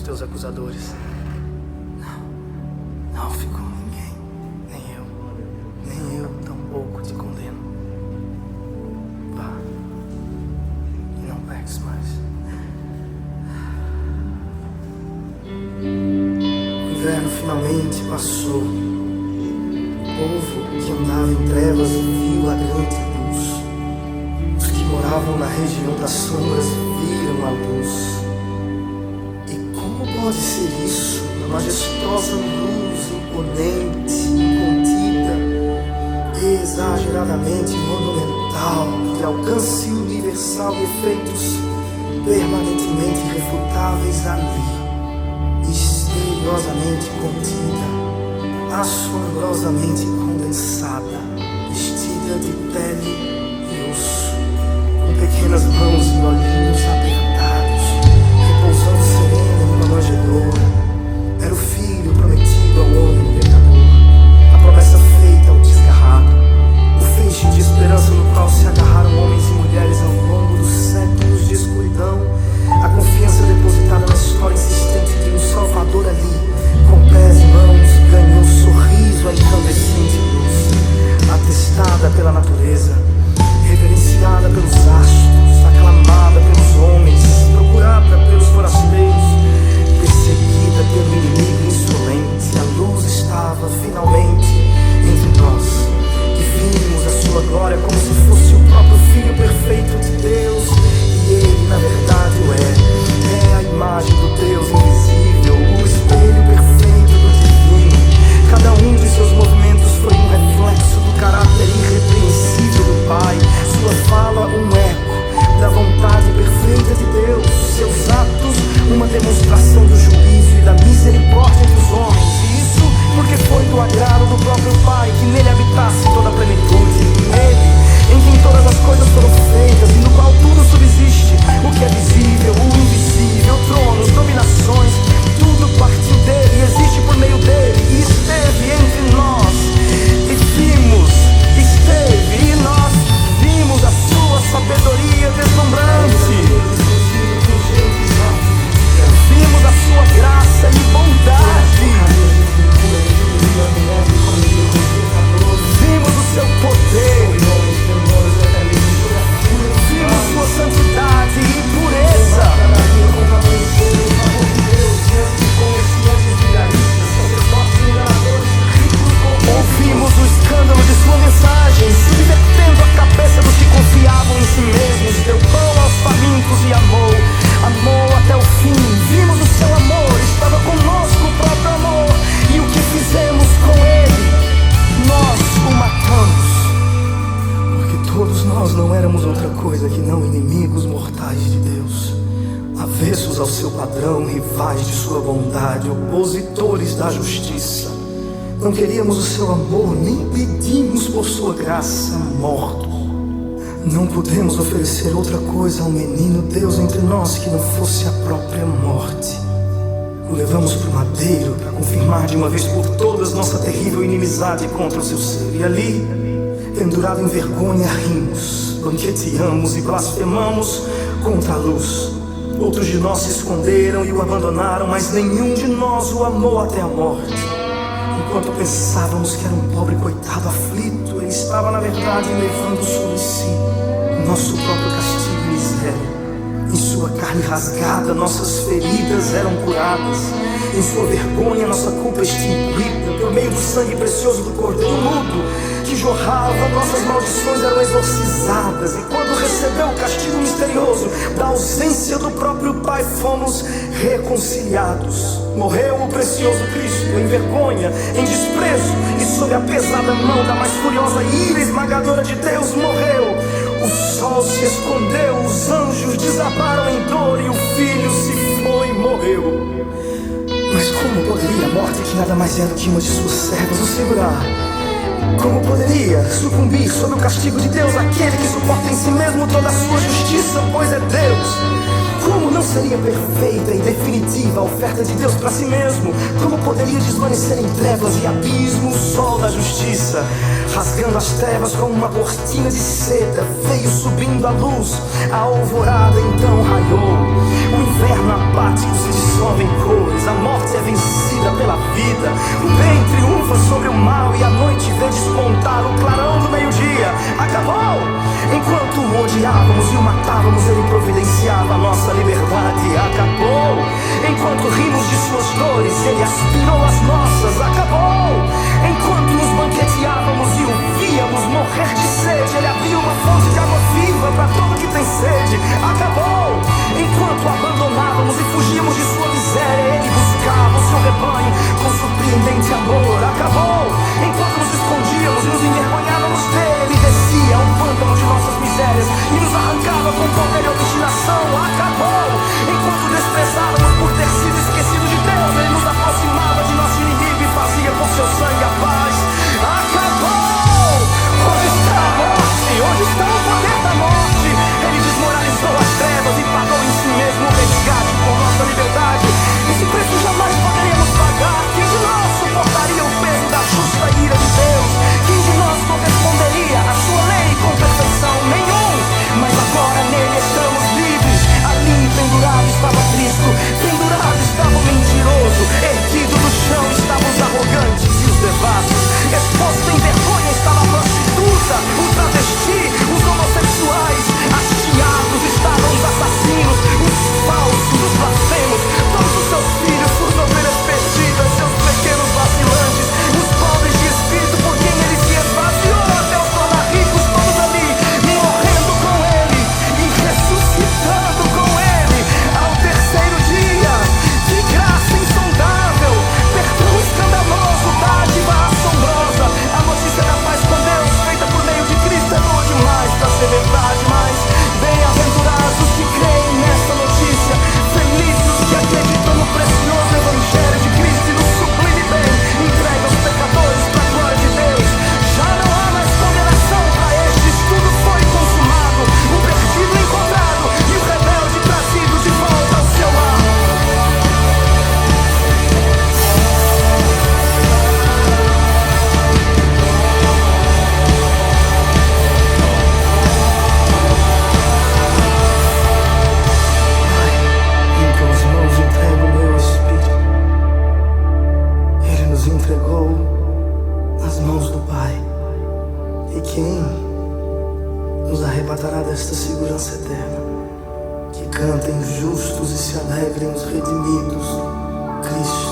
os teus acusadores. Não ficou ninguém, nem eu tampouco te condeno. Vá, e não peques mais. O inverno finalmente passou. O povo que andava em trevas viu a grande luz. Os que moravam na região das sombras viram a luz. E como pode ser isso? A majestosa luz, imponente, contida, exageradamente monumental, de alcance universal e efeitos permanentemente irrefutáveis ali, misteriosamente contida, assombrosamente condensada, vestida de pele e osso, com pequenas mãos e olhinhos apertados, repousando serena numa manjedoura. Era o filho prometido ao homem pecador, a promessa feita ao desgarrado, o feixe de esperança no qual se agarraram homens e mulheres ao longo dos séculos de escuridão, a confiança depositada na história insistente de um Salvador ali, com pés e mãos, ganhou sorriso a incandescente luz, atestada pela natureza, reverenciada pelos astros, aclamada pelos homens, procurada pelos forasteiros, perseguida pelo inimigo insolente. A luz estava finalmente entre nós, e vimos a sua glória como se fosse o próprio Filho perfeito de Deus, e ele na verdade o é a imagem do Deus invisível, o espelho perfeito do divino. Cada um de seus movimentos foi um reflexo do caráter irrepreensível do Pai, sua fala um eco da vontade perfeita de Deus, seus atos uma demonstração do juízo e da misericórdia entre os homens. E isso porque foi do agrado do próprio Pai que nele habitasse toda a plenitude, nele em quem todas as coisas foram feitas e no qual tudo subsiste, o que é visível, o invisível, tronos, dominações, tudo partiu dele e existe por meio dele, e esteve entre nós, e vimos, esteve, e nós vimos a sua sabedoria deslumbrante, vimos a sua graça e bondade, vimos o seu poder, vimos sua santidade e pureza. Ouvimos o escândalo de sua mensagem, subvertendo a cabeça dos que confiavam em si mesmos. Deu pão aos famintos e amou até o fim. Vimos o seu amor, estava conosco o próprio amor. E o que fizemos com ele? Nós o matamos. Porque todos nós não éramos outra coisa que não inimigos mortais de Deus, avessos ao seu padrão, rivais de sua bondade, opositores da justiça. Não queríamos o seu amor, nem pedimos por sua graça, mortos. Não pudemos oferecer outra coisa ao menino Deus entre nós que não fosse a própria morte. O levamos para o madeiro para confirmar de uma vez por todas nossa terrível inimizade contra o seu ser. E ali, pendurado em vergonha, rimos, banqueteamos e blasfemamos contra a luz. Outros de nós se esconderam e o abandonaram, mas nenhum de nós o amou até a morte. Enquanto pensávamos que era um pobre coitado aflito, ele estava na verdade levando sobre si o nosso próprio castigo e miséria. Em sua carne rasgada, nossas feridas eram curadas. Em sua vergonha, nossa culpa extinguida. Por meio do sangue precioso do Cordeiro mudo que jorrava, nossas maldições eram exorcizadas. E quando recebeu o castigo misterioso da ausência do próprio Pai, fomos reconciliados. Morreu o precioso Cristo em vergonha, em desprezo, e sob a pesada mão da mais furiosa ira esmagadora de Deus morreu. O sol se escondeu, os anjos desabaram em dor, e o Filho se foi e morreu. Mas como poderia a morte, que nada mais é do que uma de suas servas, o segurar? Como poderia sucumbir sob o castigo de Deus aquele que suporta em si mesmo toda a sua justiça, pois é Deus? Como não seria perfeita e definitiva a oferta de Deus para si mesmo? Como poderia desvanecer em trevas e abismo o sol da justiça? Rasgando as trevas como uma cortina de seda, veio subindo a luz, a alvorada então raiou. O inverno apático se dissolveu dissolvem cores, a morte é vencida pela vida. O bem triunfa sobre o mal e a noite vê despontar o clarão do meio-dia. Acabou! Enquanto o odiávamos e o matávamos, ele providenciava a nossa liberdade. Acabou! Enquanto rimos de suas dores, ele aspirou as nossas. Acabou! Enquanto nos banqueteávamos e o víamos morrer de sede, ele abriu uma fonte de água viva para todo que tem sede. Acabou! Enquanto abandonávamos e fugíamos de sua miséria, ele buscava o seu rebanho com surpreendente amor. Acabou! Enquanto nos escondíamos e nos envergonhávamos dele, ele descia ao pântano de nossas misérias e nos arrancava com poder e obstinação. Acabou! Enquanto desprezávamos por ter sido esquecido de Deus, ele nos aproximava de nosso inimigo e fazia com seu sangue a paz. Acabou! Onde está a morte? Onde está o poder da morte? Ele desmoralizou as trevas e pagou em si mesmo o resgate por nossa liberdade. Esse preço jamais poderíamos pagar. Quem de nós suportaria o peso da justa ira de Deus? Quem de nós corresponderia à sua lei com perfeição? Nenhum! Mas agora nele estamos livres. Ali pendurado estava Cristo, pendurado estava o mentiroso, erguido do chão estavam os arrogantes e os devassos, exposto em vergonha estava a prostituta, o travesti, os homossexuais, hasteados estavam os assassinos, os falsos, os blasfemos, todos os seus filhos, suas ovelhas perdidas, seus pequenos vacilantes, os pobres de espírito por quem ele se esvaziou até os tornar ricos, todos ali, morrendo com ele e ressuscitando com ele ao terceiro dia. Que graça insondável, perdão escandaloso, dádiva assombrosa. A notícia da paz com Deus feita por meio de Cristo é boa demais pra ser verdade, mas bem-aventurados os que creem nessa notícia, felizes os que acreditam no precioso evangelho de Cristo e no sublime bem entregue aos pecadores pra glória de Deus. Já não há mais condenação pra estes, tudo foi consumado, o perdido encontrado e o rebelde trazido de volta ao seu lar. Em tuas mãos entrego o meu espírito. Ele nos entregou nas mãos do Pai. E quem nos arrebatará desta segurança eterna? Que cantem justos e se alegrem os redimidos. Cristo